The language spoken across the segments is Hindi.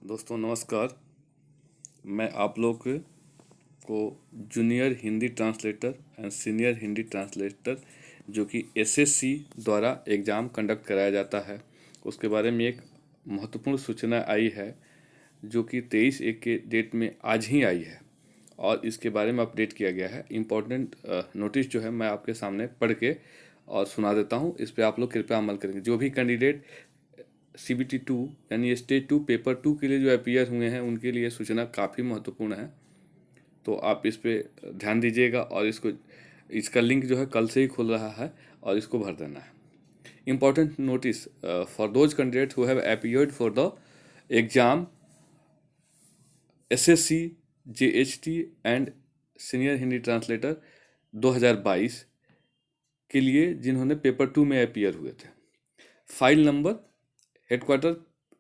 दोस्तों नमस्कार। मैं आप लोग को junior Hindi translator and senior Hindi translator जो कि एसएससी द्वारा एग्ज़ाम कंडक्ट कराया जाता है उसके बारे में एक महत्वपूर्ण सूचना आई है जो कि 23/1 के डेट में आज ही आई है और इसके बारे में अपडेट किया गया है। इम्पोर्टेंट नोटिस जो है मैं आपके सामने पढ़ के और सुना देता हूँ। इस पर आप लोग कृपया अमल करेंगे। जो भी कैंडिडेट CBT 2 यानी स्टेज 2 पेपर 2 के लिए जो अपीयर हुए हैं उनके लिए सूचना काफ़ी महत्वपूर्ण है, तो आप इस पे ध्यान दीजिएगा और इसका लिंक जो है कल से ही खुल रहा है और इसको भर देना है। Important notice for those candidate who have appeared for the exam SSC JHT and senior Hindi translator 2022 के लिए जिन्होंने पेपर 2 में अपीयर हुए थे। फाइल नंबर, हेडक्वार्टर,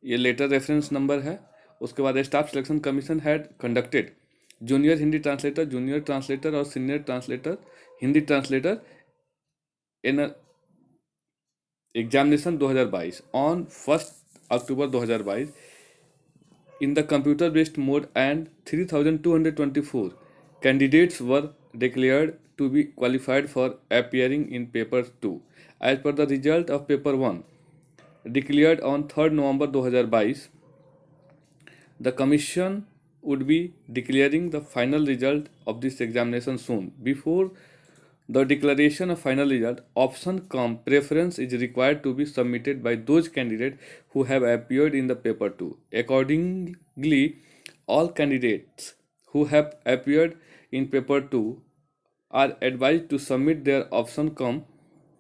ये लेटर रेफरेंस नंबर है। उसके बाद staff selection commission had conducted junior Hindi translator, junior translator और senior translator Hindi translator in examination 2022 on 1 October 2022 in the computer based mode, and 3224 candidates were declared to be qualified for appearing in paper 2 as per the result of paper 1 declared on 3rd November 2022. The commission would be declaring the final result of this examination soon. Before the declaration of final result, option com preference is required to be submitted by those candidates who have appeared in the paper 2. Accordingly, all candidates who have appeared in paper 2 are advised to submit their option com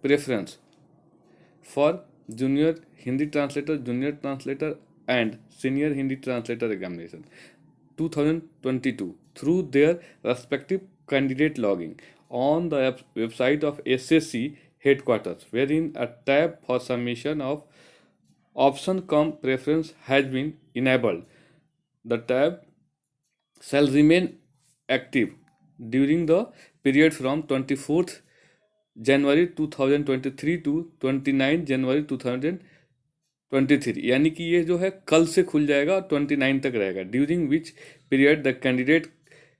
preference for junior Hindi translator, junior translator and senior Hindi translator examination 2022 through their respective candidate login on the website of SSC headquarters, wherein a tab for submission of option com preference has been enabled. The tab shall remain active during the period from 24th January 2023 to 29 January 2023, यानी कि ये जो है कल से खुल जाएगा और 29 तक रहेगा। During which period the candidate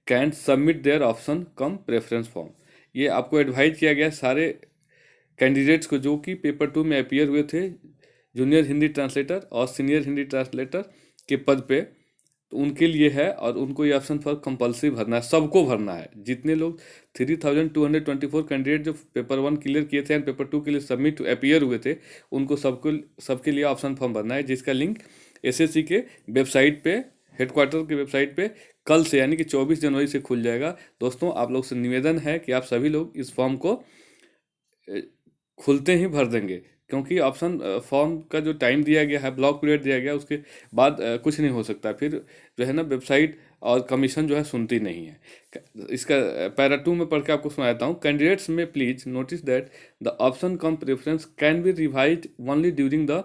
can submit there option cum preference form. ये आपको एडवाइज किया गया सारे कैंडिडेट्स को जो कि पेपर 2 में अपीयर हुए थे जूनियर हिंदी ट्रांसलेटर और सीनियर हिंदी ट्रांसलेटर के पद पे, तो उनके लिए है और उनको ये ऑप्शन फॉर कंपलसरी भरना है, सबको भरना है। जितने लोग 3224 कैंडिडेट जो पेपर 1 क्लियर किए थे एंड पेपर 2 के लिए सबमिट अपीयर हुए थे उनको सबके लिए ऑप्शन फॉर्म भरना है, जिसका लिंक एसएससी के वेबसाइट पे, हेडक्वार्टर के वेबसाइट पे कल से यानी कि 24 जनवरी से खुल जाएगा। दोस्तों आप लोग से निवेदन है कि आप सभी लोग इस फॉर्म को खुलते ही भर देंगे, क्योंकि ऑप्शन फॉर्म का जो टाइम दिया गया है, ब्लॉक पीरियड दिया गया, उसके बाद कुछ नहीं हो सकता। फिर जो है ना वेबसाइट और कमीशन जो है सुनती नहीं है। इसका पैरा 2 में पढ़ के आपको सुनाता हूँ। कैंडिडेट्स में please notice that the option cum preference can be revised only during the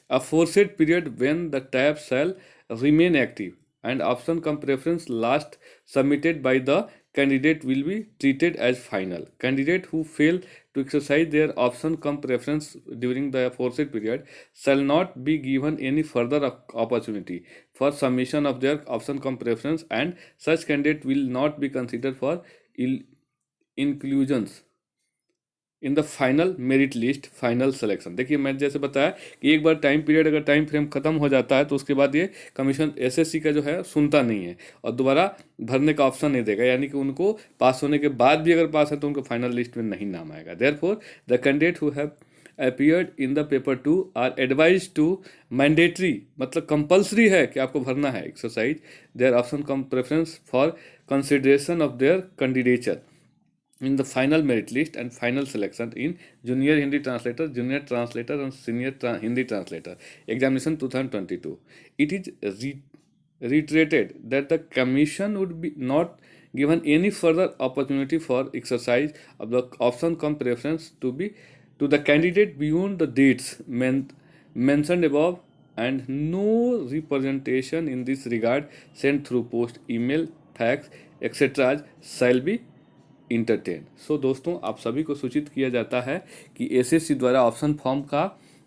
aforesaid period when the tab shall remain active, and option cum preference last submitted by the candidate will be treated as final. Candidate who fail to exercise their option cum preference during the aforesaid period shall not be given any further opportunity for submission of their option cum preference, and such candidate will not be considered for inclusions in the final merit list, final selection. देखिए मैं जैसे बताया कि एक बार टाइम पीरियड अगर टाइम फ्रेम खत्म हो जाता है तो उसके बाद ये कमीशन एसएससी का जो है सुनता नहीं है और दोबारा भरने का ऑप्शन नहीं देगा, यानी कि उनको पास होने के बाद भी अगर पास है तो उनको फाइनल लिस्ट में नहीं नाम आएगा। Therefore the candidate who have appeared in the paper 2 are advise to mandatory, मतलब कंपल्सरी है कि आपको भरना है, exercise their option cum preference for consideration of their candidature in the final merit list and final selection in junior Hindi translator, junior translator and senior Hindi translator examination 2022. It is reiterated that the commission would be not given any further opportunity for exercise of the option cum preference to the candidate beyond the dates mentioned above, and no representation in this regard sent through post, email, fax, etc. shall be entertain. So दोस्तों आप सभी को सूचित किया जाता है कि एसएससी द्वारा ऑप्शन फॉर्म का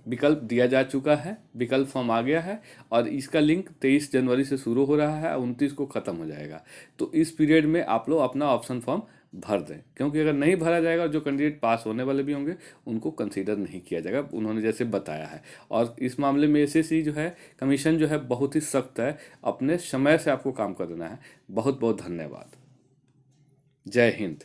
विकल्प दिया जा चुका है, विकल्प फॉर्म आ गया है और इसका लिंक 23 जनवरी से शुरू हो रहा है, 29 को ख़त्म हो जाएगा। तो इस पीरियड में आप लोग अपना ऑप्शन फॉर्म भर दें, क्योंकि अगर नहीं भरा जाएगा, जो कैंडिडेट पास होने वाले भी होंगे उनको कंसीडर नहीं किया जाएगा, उन्होंने जैसे बताया है। और इस मामले में एसएससी जो है, कमीशन जो है बहुत ही सख्त है, अपने समय से आपको काम करना है। बहुत बहुत धन्यवाद। जय हिंद।